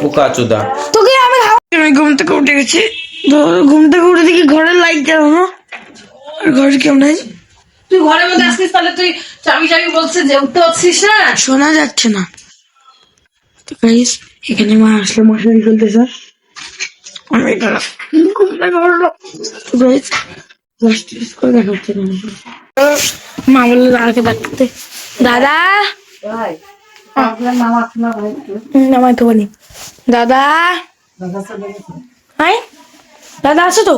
বোকা চোদা তোকে আমি ঘুম থেকে উঠে গেছি। ঘুম থেকে উঠে দেখি ঘরের লাইট জ্বালানো, আর ঘরে কেউ নাই। তুই ঘরের মধ্যে আসছিস, তাহলে তুই চাবি চাবি বলছিস যে উঠতে পারছিস না, শোনা যাচ্ছে না। তো গাইস এখানে মা আসলে মশারি খুলতেছে, আমি এটা ঘুম থেকে উঠলো। তো গাইস করে দেখাচ্ছে না, মা বললো দাদাকে ডাকতে। দাদা নামাই তো বলি, দাদা হাই দাদা আছে তো?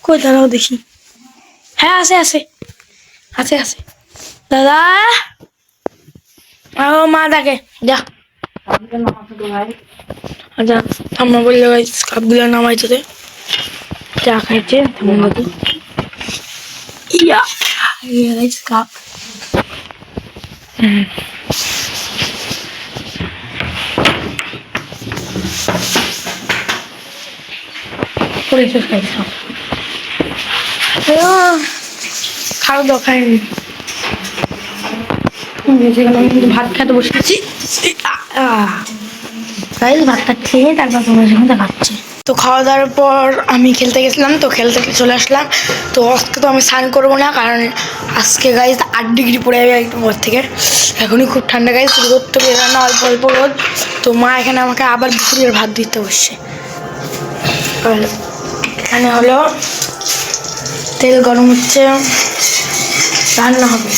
কই দাঁড়াও দেখি, হ্যাঁ আছে আছে আছে আছে দাদা। ও মা ডাকে, যা আচ্ছা ঠাম্মা বললো কাপগুলো নামাইতে দে, চা খাইছে ঠাম্মা বাকি। ইয়া কাপ খাওয়া দাওয়া খাইনি, ভাত খেতে বসেছি। ভাতটা খেয়ে তারপর তোমার সঙ্গে দেখাচ্ছি। তো খাওয়া দাওয়ার পর আমি খেলতে গেছিলাম, তো খেলতে চলে আসলাম। তো আজকে তো আমি স্নান করবো না, কারণ আজকে গাইজ 8 ডিগ্রি পড়ে যাবে একটু পর থেকে। এখনই খুব ঠান্ডা গাইজ, রোদ তো বেরোয় না, অল্প অল্প রোদ। তো মা এখানে আমাকে আবার দুপুরের ভাত দিতে বসছে। এখানে হলো তেল গরম হচ্ছে, রান্না হবে।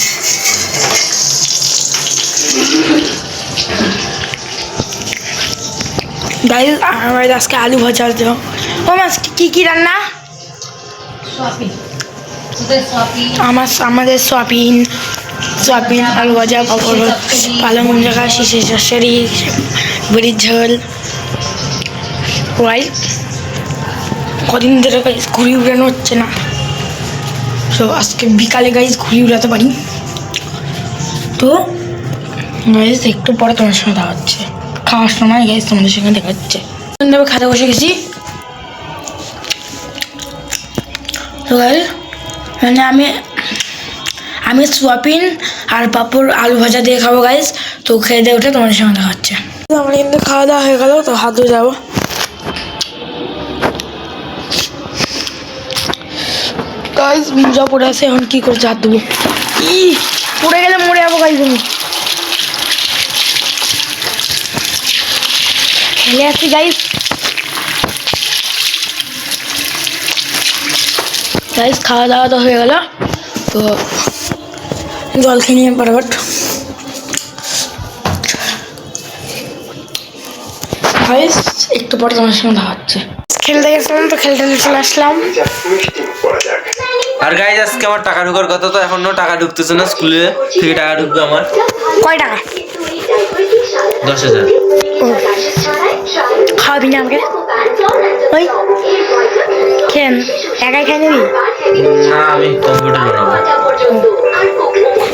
গাইজ আমার আজকে আলু ভাজা আছে। ও মাছ কি রান্না? আমাদের সোয়াবিন আলু ভাজা, পালং জায়গা, শিশি শাশুড়ি, বড়ির ঝোল। ওয়াই কদিন ধরে গাইজ ঘুড়ি উড়ানো হচ্ছে না, তো আজকে বিকালে গাইজ ঘুড়ি উড়াতে পারি। তো গাইজ একটু পরে তোমার সঙ্গে দেখা হচ্ছে, খাওয়ার সময় গাইজ তোমাদের সঙ্গে দেখা হচ্ছে। খাতে বসে গেছি। তো গাইজ মানে আমি সোয়াবিন আর পাঁপড় আলু ভাজা দিয়ে খাবো গাইজ। তো খেয়ে দিয়ে উঠে তোমাদের সঙ্গে দেখা হচ্ছে। আমার কিন্তু খাওয়া দাওয়া হয়ে গেল, তো হাত ধুয়ে যাবো। গাইজ মোজা পড়ে আছে, এখন কি করছে হাত ধুবো। পড়ে গেলে মরে যাবো গাইজ, আমি খেলে আসছি গাইজ। গাইজ খাওয়া দাওয়া তো হয়ে গেল, তো জল খেয়ে নিয়ে ফটাফট। গাইজ একটু পরে তোমার সঙ্গে দেখা হচ্ছে। খেলতে গেছিলাম, তো খেলতে চলে আসলাম। আর গাইজ আজকে আমার টাকা ঢোকার কথা, তো এখনো টাকা ঢুকতেছে না, স্কুলে থেকে টাকা ঢুকবে আমার। কয় টাকা? 10,000। খাওয়াবি না আমাকে? ওই কেন একাই খাই নিবি? না আমি কম্পিউটার বানাবো।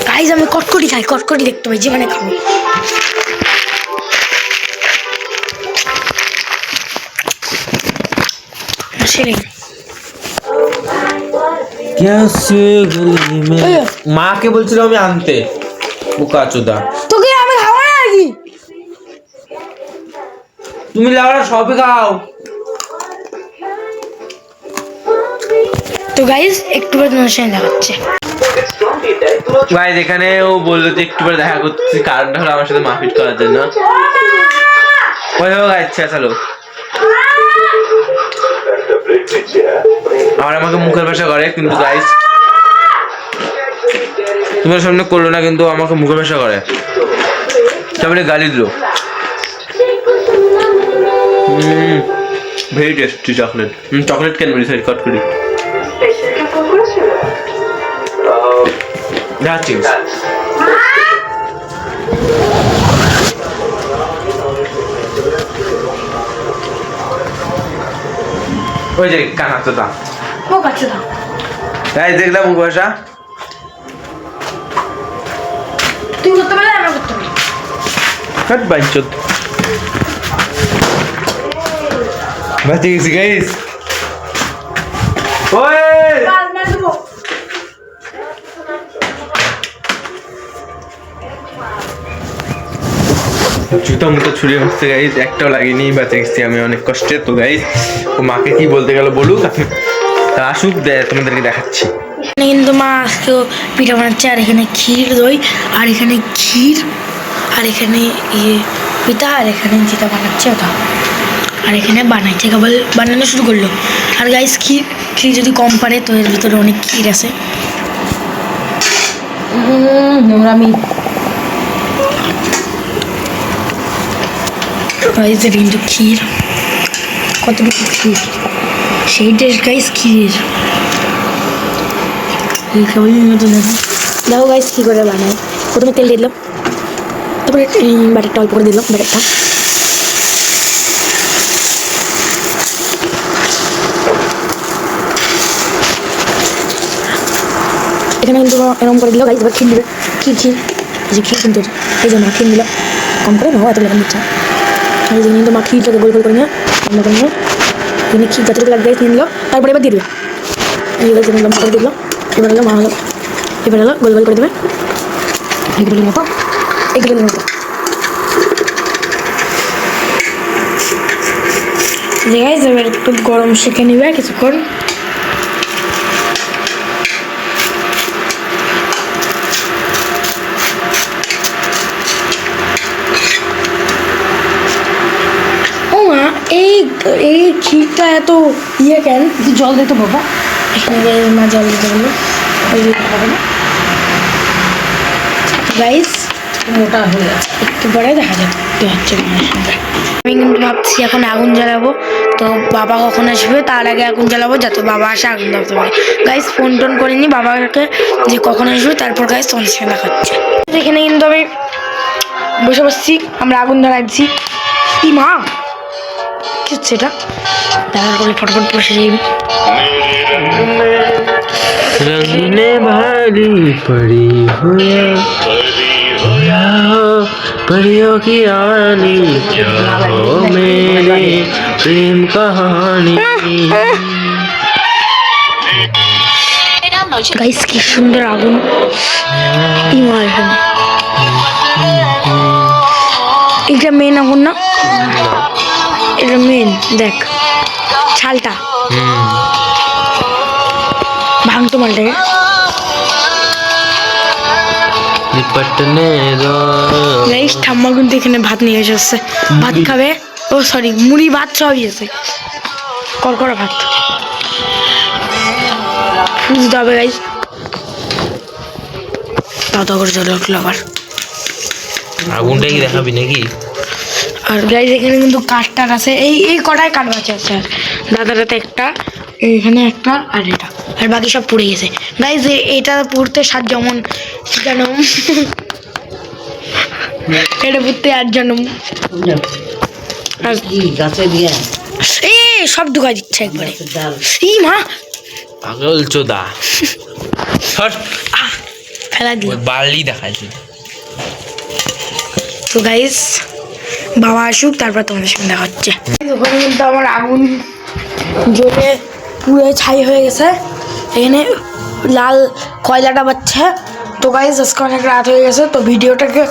গাইজ আমি কটকটি খাই, কটকটি দেখতে পাই, জীবনে খাবো। মাকে বলছিল আমি আনতে, বোকা চোদা। তোকে আমি খাবো না নাকি? তুমি লাউড়া সবই খাও। তো গাইজ একটু পরে তোমার সঙ্গে দেখা হচ্ছে। গাইজ এখানে ও বললো যে একটু পরে দেখা করতেছি, কারণটা হলো আমার সাথে মারপিট করার জন্য। ওই হোক আচ্ছা চলো। আর আমাকে মুখের ভাষা করে, কিন্তু গাইজ তোমার সামনে করলো না, কিন্তু আমাকে মুখের ভাষা করে, তারপরে গালি দিল। Very tasty chocolate. চকলেট কেন বলি, সরি কট করি। যাচ্ছি ওই যে কানা তো দা, ও কাছে দাও। তাই দেখলাম মুখ ভাষা। তুই করতে পারলে আমরা করতে পারি। কাট বাইচত বাতি গেছি গাইস। ওই জুতা মুতো ছুঁড়ে হচ্ছে গাইজ, একটাও লাগেনি, বাঁচে গেছি আমি অনেক কষ্টে। তো গাইজ ও মাকে কি বলতে গেল বলুক, তা আসুক তোমাদেরকে দেখাচ্ছি। এখানে কিন্তু মা আজকেও পিঠা বানাচ্ছে, আর এখানে ক্ষীর দই, আর এখানে ক্ষীর, আর এখানে ইয়ে পিঠা, আর এখানে যেটা বানাচ্ছে ওটা, আর এখানে বানাইছে কেবল বানানো শুরু করলো। আর গাইস ক্ষীর যদি কম পারে তো এর ভিতরে অনেক ক্ষীর আছে। নোংরামি। গাইস এটা কিন্তু ক্ষীর, কতটুকু ক্ষীর সেই টেস্ট গাইস ক্ষীরের। কেবল মতো দেখো, দেখো গাইস কী করে বানায়। প্রথমে তেল দিয়ে দিলাম, তারপরে ব্যাটারটা অল্প করে দিলাম, ব্যাটারটা এখানে কিন্তু এরকম করে দিল গাইস। এবার ক্ষীর দিবে, ক্ষীর যে ক্ষীর কিন্তু এই যে মা ক্ষীর দিল কম করে নাও, এত লেখান দিচ্ছে। আর এই যে কিন্তু মা ক্ষীরটাকে গোল গোল করে নিয়ে আমরা করে নিয়ে এখানে ক্ষীর যতটুকু লাগবে নিয়ে নিল, তারপরে এবার দিয়ে দেবে। এই গাছ নিলাম করে দিল, এবার হলো মা হলো, এবার হলো গোল গোল করে দেবে এগুলোর মতো, এগুলোর মতো। গাইস এবার একটু গরম শেখে নিবে কিছুক্ষণ। এই ক্ষীরটা এত ইয়ে কেন, জল দিতে বাবা, এখানে মা জল দিতে বললো, ওই হবে না গাইস, মোটা হয়ে যাচ্ছে। একটু পরে দেখা যাবে কি হচ্ছে মায়ের সঙ্গে। আমি কিন্তু ভাবছি এখন আগুন জ্বালাবো, তো বাবা কখন আসবে তার আগে আগুন জ্বালাবো, যাতে বাবা আসে আগুন জ্বালাতে পারে। গাইস ফোন টোন করিনি বাবাকে যে কখন আসবে, তারপর গাইস তোমাদের সঙ্গে দেখাচ্ছে। এখানে কিন্তু আমি বসে বসছি, আমরা আগুন জ্বালাচ্ছি। কি মা কি হচ্ছে এটা, দেখার পরে ফটফট বসে যাইবি। रंगने वाली पड़ी हुआ परियों की रानी, क्या हो मेरी प्रेम कहानी। গাইস কি সুন্দর আগুন, এটা মেন আগুন না, এটা মেন দেখ ছালটা ভাঙতো মালটাকে। গাইস ঠাম্মা কিন্তু এখানে ভাত নিয়ে এসেছে, ভাত খাবে, ও সরি মুড়ি ভাত সবই আছে, করকরা ভাত বুঝতে হবে গাইস। দাদা করে চলে উঠলো আবার, আগুনটাই দেখাবি নাকি? আর গাইস এখানে কিন্তু কাঠটার আছে, এই কটায় কাঠ বাঁচা আছে, আর দাদাটাতে একটা, এখানে একটা, আর এটা, আর বাকি সব পুড়ে গেছে গাইস। এটা পুড়তে 7 জনম, এটা পুড়তে 8 জনম, আর গাছে দিয়ে সব ঢুকাই দিচ্ছে একবারে। ই মা পাগল চোদা, ফেলা দিল, বালি দেখাইছি। তো গাইস বাবা আসুক তারপর তোমাদের সঙ্গে দেখা হচ্ছে। ওখানে কিন্তু আমার আগুন জ্বলে পুরো ছাই হয়ে গেছে, এখানে লাল কয়লাটা বাচ্ছে। তো গাইস আজকে অনেক রাত হয়ে গেছে, তো ভিডিওটাকে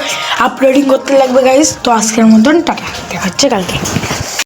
আপলোডিং করতে লাগবে গাইস। তো আজকের মতন টাটা, দেখা হচ্ছে কালকে।